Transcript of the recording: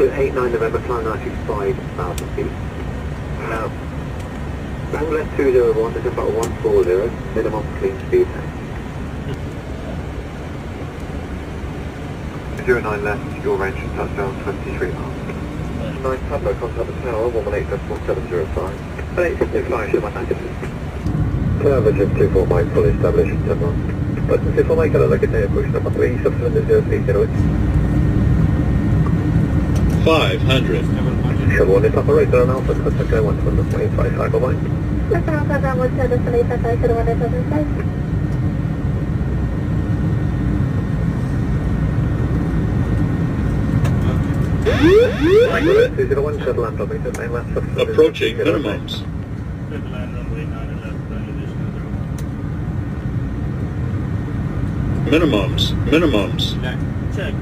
89 November, climb 95,000 feet. Now, round left 201, there's about 140, minimum clean speed. 09 left, your range of touchdown 23 miles. 9 Pablo, contact the tower, 118.705. 865, should my negative. Curve of 24 miles, fully established, 10 miles. But if I make a look at the push number 3, subsequent 030. 500. Shall one is operator and Alpha, contact go 125, cycle line. Approaching minimums. Minimums. Check.